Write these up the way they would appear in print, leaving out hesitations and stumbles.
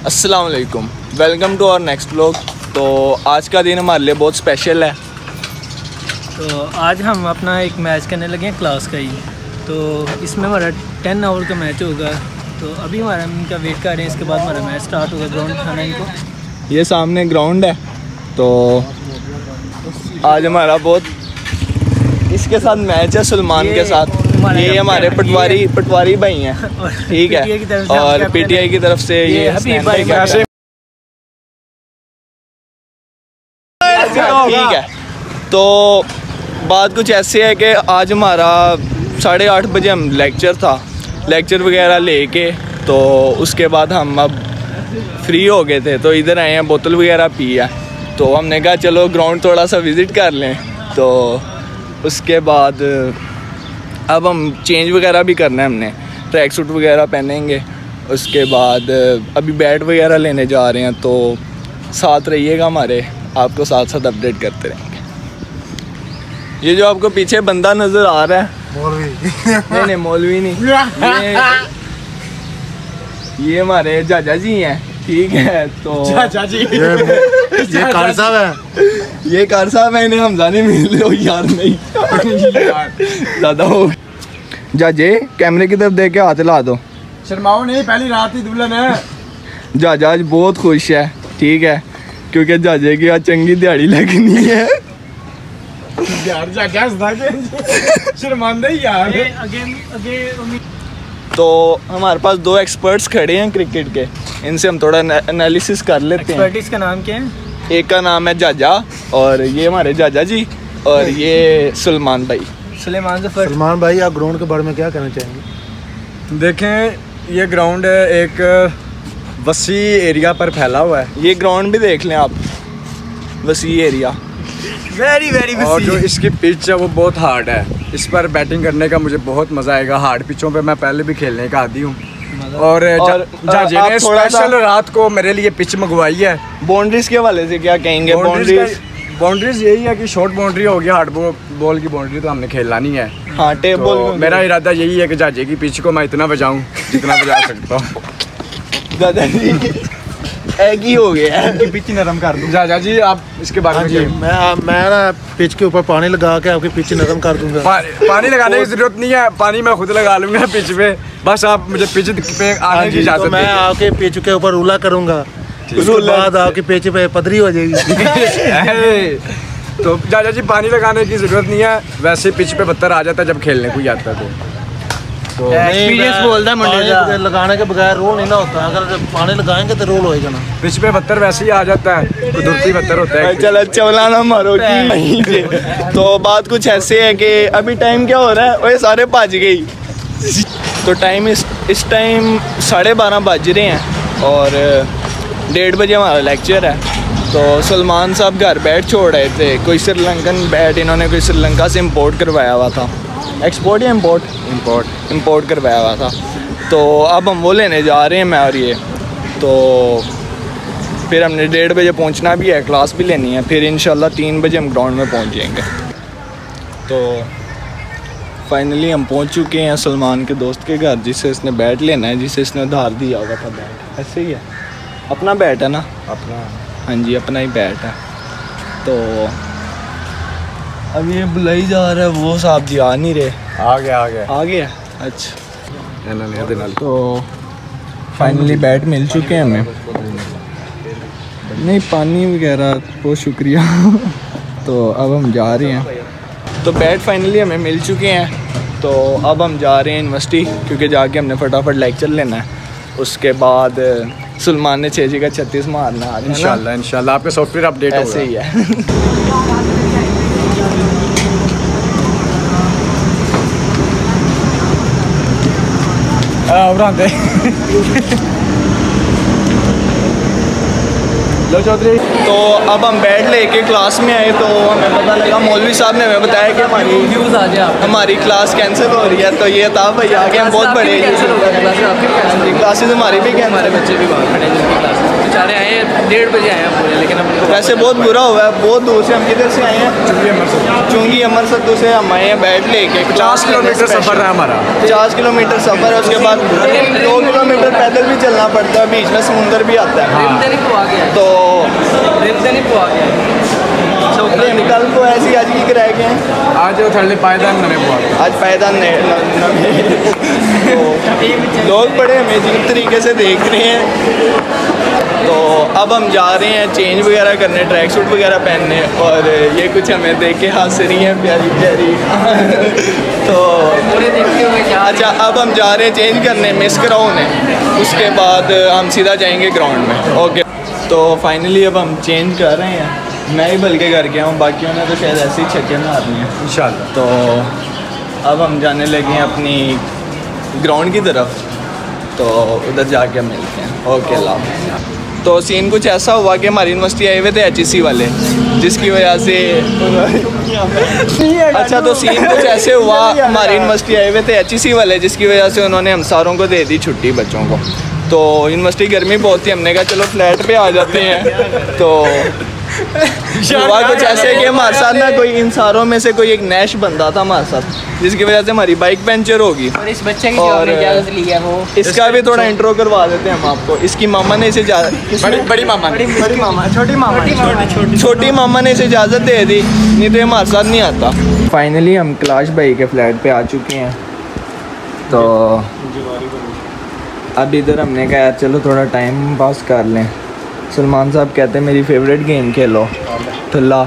अस्सलाम वालेकुम, welcome to our next vlog. तो आज का दिन हमारे लिए बहुत स्पेशल है। तो आज हम अपना एक मैच करने लगे हैं क्लास का ही। तो इसमें हमारा 10 ओवर का मैच होगा। तो अभी हमारा इनका वेट कर रहे हैं, इसके बाद हमारा मैच स्टार्ट होगा। ग्राउंड खाना इनको, ये सामने ग्राउंड है। तो आज हमारा बहुत इसके साथ मैच है, सलमान के साथ। ये हमारे पटवारी भाई हैं, ठीक है। और पीटीआई की तरफ से ये ठीक है। तो बात कुछ ऐसी है कि आज हमारा 8:30 बजे हम लेक्चर वगैरह लेके, तो उसके बाद हम अब फ्री हो गए थे। तो इधर आए हैं, बोतल वगैरह पी है। तो हमने कहा चलो ग्राउंड थोड़ा सा विज़िट कर लें। तो उसके बाद अब हम चेंज वगैरह भी करना है, हमने ट्रैक सूट वगैरह पहनेंगे। उसके बाद अभी बैट वगैरह लेने जा रहे हैं। तो साथ रहिएगा हमारे, आपको साथ साथ अपडेट करते रहेंगे। ये जो आपको पीछे बंदा नज़र आ रहा है, मौलवी नहीं मौलवी नहीं, ये हमारे चाचा जी हैं, ठीक है। तो चाचा जी ये कार साहब है, ये कार साहब है। इन्हें हमजा नहीं मिल रहे यार, नहीं ज़्यादा हो। जाजे कैमरे की तरफ देख के हाथ ला दो, शर्माओ नहीं, पहली रात ही दुल्हन है। जाजा आज बहुत खुश है, ठीक है, क्योंकि जाजे की आज चंगी दिहाड़ी लगनी है यार। जाजा शर्मांदा ही यार। तो हमारे पास 2 एक्सपर्ट्स खड़े हैं क्रिकेट के, इनसे हम थोड़ा एनालिसिस कर लेते हैं। एक्सपर्ट का नाम क्या है? एक का नाम है जाजा, और ये हमारे जाजा जी, और ये सलमान भाई। सलमान भाई, आप ग्राउंड के बारे में क्या कहना चाहेंगे? देखें, ये ग्राउंड है एक वसी एरिया पर फैला हुआ है। ये ग्राउंड भी देख लें आप, वसी एरिया, वेरी और जो इसकी पिच है वो बहुत हार्ड है। इस पर बैटिंग करने का मुझे बहुत मज़ा आएगा। हार्ड पिचों पे मैं पहले भी खेलने का आदी हूँ। और जाजे ने स्पेशल रात को मेरे लिए पिच मंगवाई है। बाउंड्रीज के हवाले से क्या कहेंगे? बाउंड्रीज यही है कि शॉर्ट बाउंड्री होगी, हार्ड बॉल की बाउंड्री तो हमने खेलना नहीं है। हाँ, टेप बॉल। मेरा इरादा यही है कि जाजे की पिच को मैं इतना बजाऊं जितना बजा सकता हूँ। दादा जी एक ही हो गया है, पिच नरम कर दूँ। जाजा जी आप इसके बारे में? मैं ना पिच के ऊपर पानी लगा के आपकी पिच नरम कर दूंगा। पानी लगाने की जरूरत नहीं है, पानी मैं खुद लगा लूंगा पिच पे। बस आप मुझे पिच पे आने की इजाजत। मैं आपके पिच के ऊपर रूला करूंगा, उसके बाद आपकी पिच पे पदरी हो जाएगी। तो जाजा जी पानी लगाने की जरूरत नहीं है, वैसे पिच पे पत्थर आ जाता है जब खेलने कोई आता है। तो एक्सपीरियंस बोलता है मुंडे, लगाने के बगैर रोल नहीं ना होता। अगर पानी लगाएंगे तो रोल होएगा ना। पिच पे पत्थर वैसे ही आ जाता है, कुदरती पत्थर होता है। चल चवला ना मारो। तो बात कुछ ऐसे है कि अभी टाइम क्या हो रहा है, वो सारे भज गई। तो टाइम इस टाइम 12:30 बज रहे हैं, और 1:30 बजे हमारा लेक्चर है। तो सलमान साहब घर बैट छोड़ रहे थे, कोई श्रीलंकन बैट इन्होंने कोई श्रीलंका से इम्पोर्ट करवाया हुआ था। एक्सपोर्ट या इम्पोर्ट करवाया हुआ था। तो अब हम वो लेने जा रहे हैं, मैं और ये। तो फिर हमने 1:30 बजे पहुंचना भी है, क्लास भी लेनी है। फिर इंशाल्लाह 3 बजे हम ग्राउंड में पहुंच जाएंगे। तो फाइनली हम पहुंच चुके हैं सलमान के दोस्त के घर, जिससे इसने बैट लेना है, जिसे इसने उधार दिया हुआ था बैट। ऐसे ही है, अपना बैट है ना? अपना, हाँ जी, अपना ही बैट है। तो अब ये बुलाई जा रहा है, वो साहब जी आ नहीं रहे। आ गया। अच्छा, तो फाइनली बैट मिल चुके हैं हमें। नहीं, पानी वगैरह बहुत शुक्रिया। तो अब हम जा रहे हैं। तो बैट फाइनली हमें मिल चुके हैं। तो अब हम जा रहे हैं यूनिवर्सिटी, क्योंकि जाके हमने फटाफट लेक्चर लेना है। उसके बाद सलमान ने 6 का 36 मारना है। इंशाल्लाह आपके सॉफ्टवेयर अपडेट ऐसे ही है। लो चौधरी। तो अब हम बैट लेके क्लास में आए, तो हमें पता लगा, मौलवी साहब ने हमें बताया कि हमारी क्लास कैंसिल हो रही है। तो ये था भाई आगे हम बहुत बड़े, क्लासेस हमारी भी कैंसिल, बच्चे भी बाहर खड़े हैं जिनकी क्लासेस सारे आए हैं 1:30 बजे आए हैं पूरे, लेकिन अब वैसे बहुत बुरा हुआ है, बहुत दूर से। हम किधर से आए हैं? चुंगी अमर सत्तू से हम आए हैं बैठ लेके। 50 किलोमीटर सफ़र है हमारा। 50 किलोमीटर सफ़र है, उसके बाद 2 किलोमीटर पैदल भी चलना पड़ता है, बीच में समुंदर भी आता है। तो कल को ऐसी आज की किराए के हैं, आज वो थल्ले पायदान नवे बुआ, आज पायदान नवे। तो लोग बड़े अमेजिंग तरीके से देख रहे हैं। तो अब हम जा रहे हैं चेंज वगैरह करने, ट्रैक सूट वगैरह पहनने, और ये कुछ हमें देख के हंस रही हैं प्यारी प्यारी। तो अच्छा, अब हम जा रहे हैं चेंज करने, मिस कराओ ने, उसके बाद हम सीधा जाएंगे ग्राउंड में। ओके, तो फाइनली अब हम चेंज कर रहे हैं। मैं ही बल्कि कर गया हूँ, बाकियों ने तो शायद ऐसे ही छक्के मारनी है इंशाल्लाह। तो अब हम जाने लगे हैं अपनी ग्राउंड की तरफ, तो उधर जाके मिलते हैं। ओके, अल्लाह। तो सीन कुछ ऐसा हुआ कि हमारी यूनिवर्सिटी आए हुए थे HEC वाले, जिसकी वजह से अच्छा, तो सीन कुछ ऐसे हुआ, हमारी यूनिवर्सिटी आए हुए थे HEC वाले, जिसकी वजह से उन्होंने हम सारों को दे दी छुट्टी बच्चों को। तो यूनिवर्सिटी गर्मी बहुत थी, हमने कहा चलो फ्लैट पे आ जाते हैं। तो हुआ कुछ ऐसे कि हमारे साथ ना कोई, इन सारों में से कोई एक नैश बंदा था हमारे साथ, जिसकी वजह से हमारी बाइक पंचर होगी। और इस बच्चे की और इजाज़त ली है वो, इसका भी थोड़ा इंट्रो करवा देते हैं हम आपको। इसकी मामा ने इसे बड़ी मामा छोटी मामा ने इसे इजाज़त दे दी, नहीं तो हमारे साथ नहीं आता। फाइनली हम कैलाश भाई के फ्लैट पे आ चुके हैं। तो अब इधर हमने कहा यार चलो थोड़ा टाइम पास कर लें। सलमान साहब कहते हैं मेरी फेवरेट गेम खेलो ठुल्ला,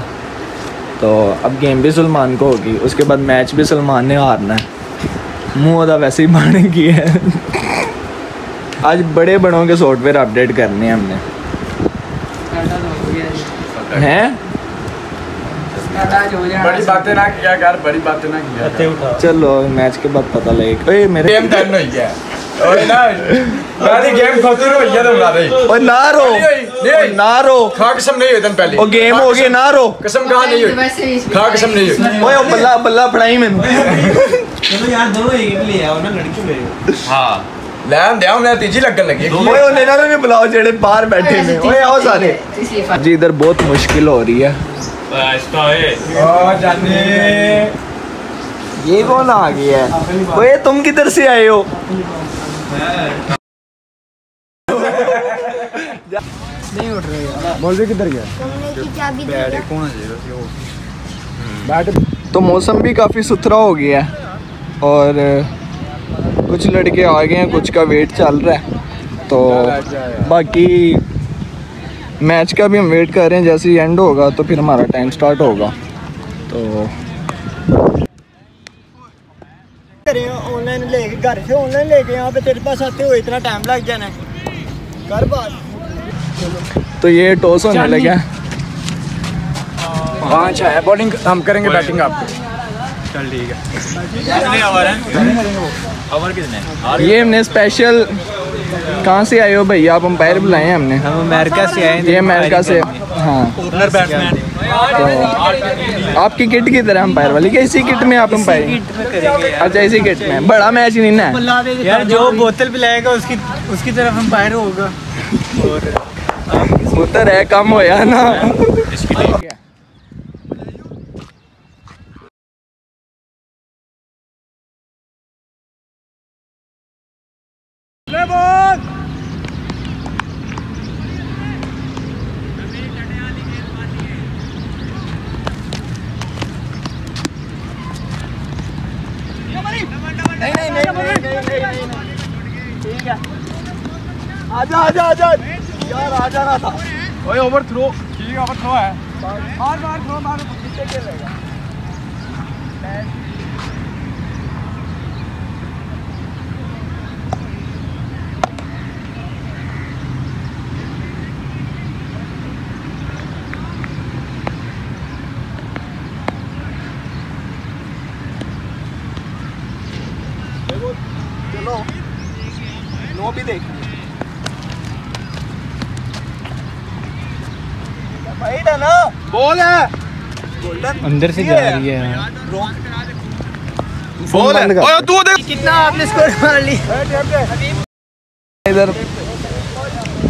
तो अब गेम भी सलमान को होगी, उसके बाद मैच भी सलमान ने हारना है। मुँह ओदा वैसे ही बाने की है। आज बड़े बड़ों के सॉफ्टवेयर अपडेट करने हैं हमने, हैं बड़ी बातें ना किया यार, बड़ी बातें ना किया। चलो मैच के बाद पता लगेगा। ओए मेरे गेम टर्न हो गया। ओए ना गाड़ी गेम खतूर हो गया तुम्हारा। ओए ना रो, ना रो, खा कसम नहीं हुई तन पहले। ओ गेम हो गई, ना रो। कसम कहाँ नहीं हुई, खा कसम नहीं हुई। ओए ओ बल्ला बल्ला फड़ाई मैंने। चलो यार दोनों एक ले आओ ना, लड़की ले। हां लैम दे हमने तीजी लगन लगी। ओए उन्हें ना भी बुलाओ जेड़े बाहर बैठे हैं। ओए आओ सारे जी, इधर बहुत मुश्किल हो रही है। ओ जाने ये कौन आ गया है? ओए तुम किधर से आए हो? नहीं उठ रहे यार। मौलवी किधर गया? तो मौसम भी काफ़ी सुथरा हो गया है, और कुछ लड़के आ गए हैं, कुछ का वेट चल रहा है। तो बाकी मैच का भी हम वेट कर रहे हैं, जैसे ही एंड होगा तो फिर हमारा टाइम स्टार्ट होगा। तो ऑनलाइन लेके घर से ऑनलाइन लेके यहाँ पे तेरे पास आते हुए इतना टाइम लग जाना है, कर बात। तो ये टॉस होने लगा। 5 है बॉलिंग, हम करेंगे बैटिंग आपको। चल ठीक है। कितने ओवर हैं? ओवर कितने? ये हमने स्पेशल कहाँ से आए हो भैया आप? अंपायर बुलाए हैं हमने। हम अमेरिका से आए हैं। ये अमेरिका से, हाँ। Opener batsman. तो आपकी किट की तरह अंपायर वाली, क्या इसी किट में आप अंपायर? अच्छा इसी किट में। बड़ा मैच नहीं ना है यार, जो बोतल पिलाएगा उसकी तरफ अंपायर होगा। और उतर है कम होया ना। ठीक है, आजा आजा आजा यार, आ जाना था। ओए ओवर थ्रो, ठीक है ओवर थ्रो है। मार मार थ्रो मार, कितने खेलेगा? चलो नो भी देख भाई ना, बॉल है अंदर से जा रही है यार। बॉल है। ओए तू देख कितना आपने स्कोर मार ली। इधर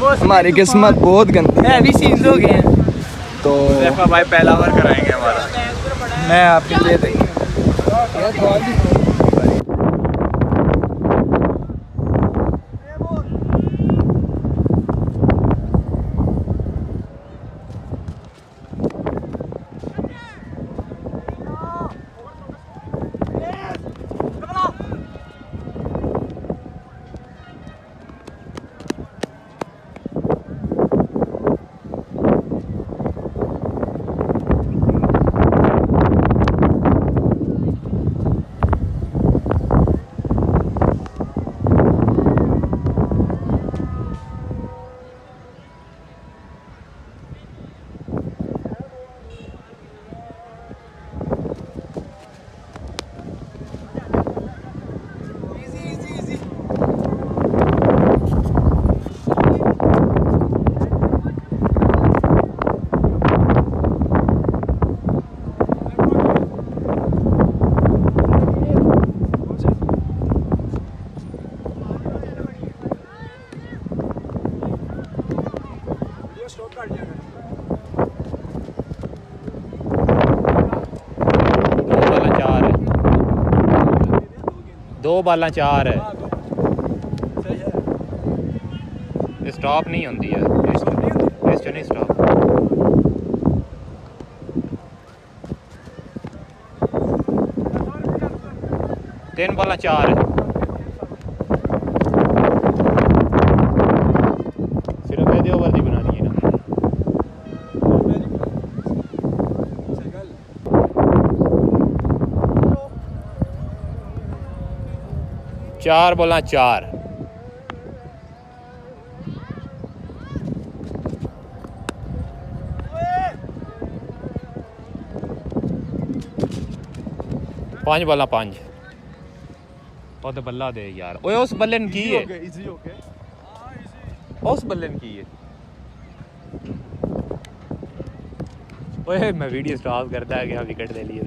हमारी किस्मत बहुत गंदी है। हैवी सीन्स हो गए हैं। तो भाई पहला ओवर कराएंगे हमारा। मैं आपके लिए देंगे। दो बाला चार है। स्टॉप नहीं होती है इस नहीं स्टॉप। तीन बाला चार है। सिर्फ ये ओवर दी बना दी है ना। चार बोला चार। पांच बोला पांच। और तो बल्ला दे यार। ओए उस बल्ले ने की है। उस बल्ले ने की है। ओए मैं वीडियो स्टॉप करता है कि विकेट ले लिए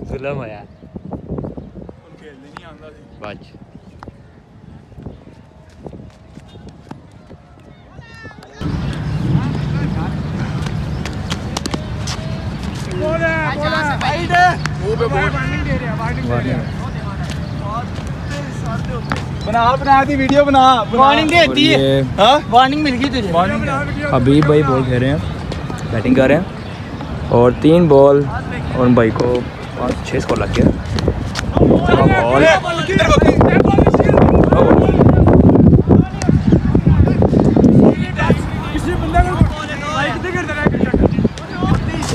जुल्म है यार। बच बना दी वीडियो बना। वार्निंग देती है। हाँ वार्निंग मिल गई तुझे। हबीब भाई बॉल खेल रहे हैं, बैटिंग कर रहे हैं और 3 बॉल और भाई को 5-6 स्कोर लग गया। बॉल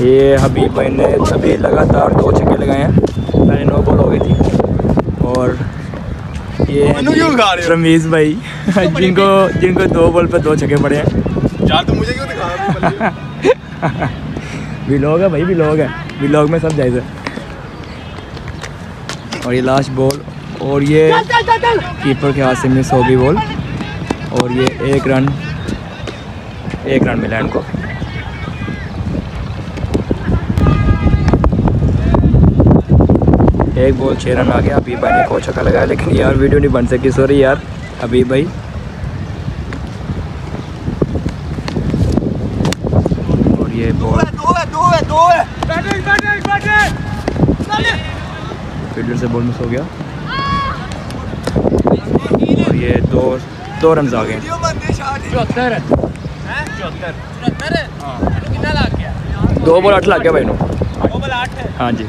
ये हबीब भाई ने अभी लगातार 2 छक्के लगाए हैं। पहले 9 बॉल हो गई थी। और ये रमीज भाई जिनको 2 बॉल पे 2 छक्के पड़े हैं। यार तो मुझे क्यों दिखा रहा है? व्लॉग है भाई, व्लॉग है, व्लॉग में सब जायज़ है। और ये लास्ट बॉल और ये कीपर के हाथ से मिस हो गई बॉल और ये 1 रन मिला इनको। एक बॉल 6 रन आ गया। हबीब भाई ने को छक्का लगाया लेकिन यार वीडियो नहीं बन सकी, सॉरी यार हबीब भाई। और ये बॉल फील्डर से बॉल मिस हो गया और ये 2 रन आ गए। 2 बॉल 8 लग गया भाई नो। हाँ जी।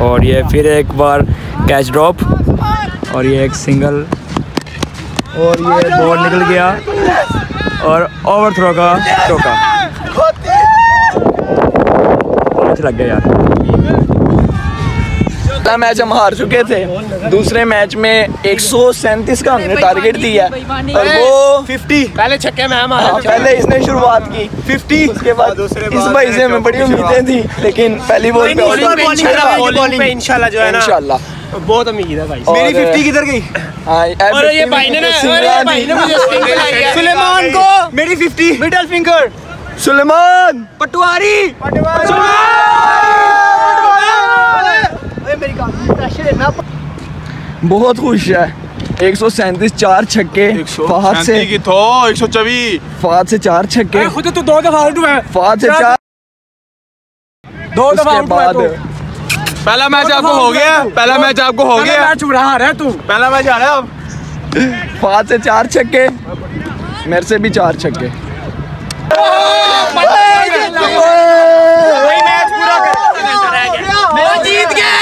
और ये फिर एक बार कैच ड्रॉप और ये एक सिंगल और ये बॉल निकल गया और ओवर थ्रो का चौका। 5 लग गया यार। पहला मैच हम हार चुके थे। दूसरे मैच में 137 का हमने टारगेट दिया और वो 50 पहले छक्के में हम हाँ, पहले इसने शुरुआत की 50। उसके बाद इस भाई से हमें बड़ी उम्मीदें थी लेकिन पहली बॉल पे इंशाल्लाह जो है ना इंशाल्लाह बहुत उम्मीद है भाई। मेरी 50 किधर गई? और ये भाई ने मुझे फिंगर लगाया। सुलेमान को मेरी 50 मिडल फिंगर। सुलेमान पटवारी बहुत खुश है। 137 4 छक्के फहद से, 124 फहद से 4 छक्के, खुद तो 2 दफा आउट हुआ है, फहद से 4 2 दफा उसके आउट हुआ है। पहला मैच आपको हो गया, पहला मैच आपको हो गया, मैच रहा है तू, पहला मैच आ रहा है अब। फहद से 4 छक्के, मेरे से भी 4 छक्के। जीत गए,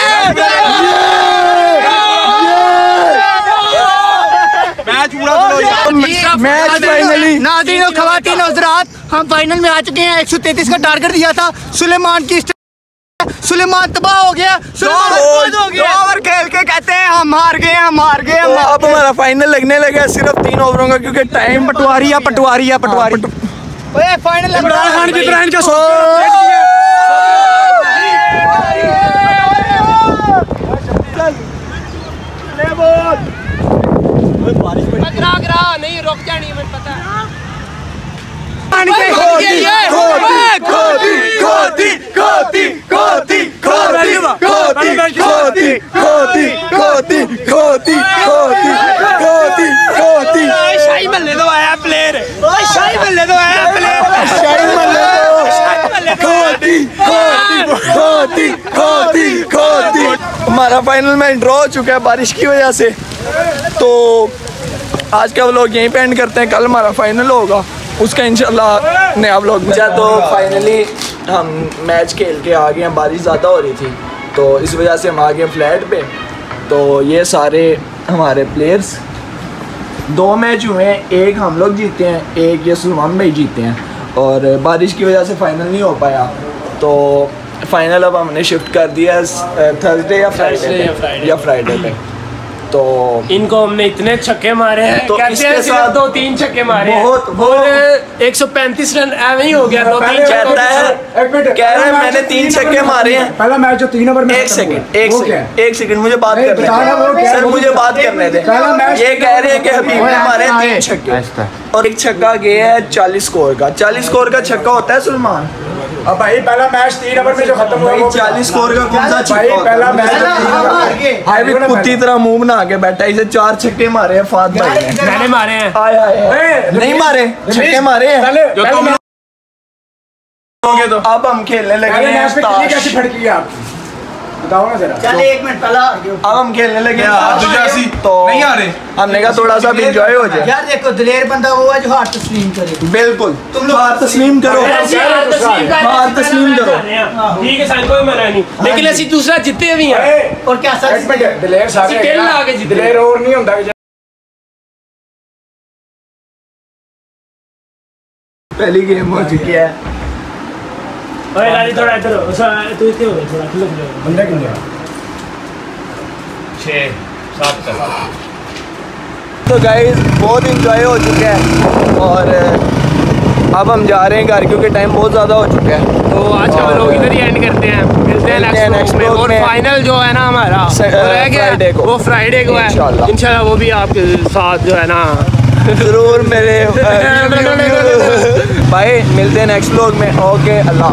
मैच फाइनली। नाज़रीन और ख़वातीन हज़रात, हम फाइनल में आ चुके हैं। 133 का टारगेट दिया था सुलेमान की, सुलेमान तबाह हो गया, सुलेमान हो गया। 2 ओवर खेल के कहते हैं हम हार गए, हम हार गए। तो अब हमारा फाइनल लगने लगा सिर्फ 3 ओवरों का, क्योंकि टाइम पटवारी फाइनल इमरान खान की तरह इनका नहीं रुक जानी है, मुझे पता है। शाही महल्ले तो आया प्लेयर, शाही महल्ले तो आया प्लेयर, शाही महल्ले हमारा फाइनल मैच ड्रॉ हो चुका है बारिश की वजह से। तो आज का व्लॉग यहीं पे एंड करते हैं, कल हमारा फाइनल होगा, उसका इंशाल्लाह नया व्लॉग में। तो फाइनली हम मैच खेल के आ गए हैं, बारिश ज़्यादा हो रही थी तो इस वजह से हम आ गए फ्लैट पे। तो ये सारे हमारे प्लेयर्स, 2 मैच हुए हैं, एक हम लोग जीते हैं, एक ये सलमान भाई जीते हैं, और बारिश की वजह से फ़ाइनल नहीं हो पाया। तो फाइनल अब हमने शिफ्ट कर दिया थर्सडे या फ्राइडे पे। तो इनको हमने इतने छक्के मारे हैं, तो कहते हैं सिर्फ 2-3 छक्के मारे हैं, और 135 रन ऐਵੇਂ ही हो गया। 2-3 कहता है, कह रहे हैं मैंने 3 छक्के मारे हैं। पहला मैच जो 3 ओवर में, एक सेकंड मुझे बात करने दे सर, मुझे बात करने दे। ये कह रहे हैं कि हबीब ने मारे 3 छक्के और 1 छक्का गया है 40 स्कोर का। 40 स्कोर का छक्का होता है सुलेमान। अब भाई पहला मैच 3 ओवर में जो खत्म हुआ, 40 स्कोर का कौन सा छक्का? पहला मैच हाय भी कुत्ती तरह मुंह बना के बैठा, इसे 4 छक्के मारे हैं फाद भाई ने। मैंने मारे हैं। हाय नहीं मारे, छक्के मारे हैं। तो अब हम खेलने लगे हैं ताश। कैसी फटकी है आपकी, बताओ ना जरा। चल 1 मिनट पहला अब हम खेलने लगे हैं तो नहीं आ रहे, हमने कहा थोड़ा सा भी एंजॉय हो जाए। यार देखो, दिलेर बंदा वो है जो हार तस्लीम करे। बिल्कुल, तुम लोग हार तस्लीम करो, हार तस्लीम करो। ठीक है, साइन कोई मना नहीं, लेकिन ऐसी दूसरा जीते भी हैं। और क्या सर, दिलेर सारे दिल ला के जीते, दिलेर और नहीं होता। पहली गेम हो चुकी है। ओए रानी थोड़ा इधर हो, तू इतने हो थोड़ा खुले बंदा कितने 6-7 तक। तो गाइस बहुत इंजॉय हो चुका है और अब हम जा रहे हैं घर, क्योंकि टाइम बहुत ज़्यादा हो चुका है। तो आज का व्लॉग इधर ही एंड करते हैं, मिलते हैं नेक्स्ट व्लॉग में। और फाइनल जो है ना हमारा फ्राइडे को, वो फ्राइडे को है इंशाल्लाह, वो भी आपके साथ जो है ना जरूर मेरे भाई। मिलते हैं नेक्स्ट व्लॉग में। ओके, अल्लाह।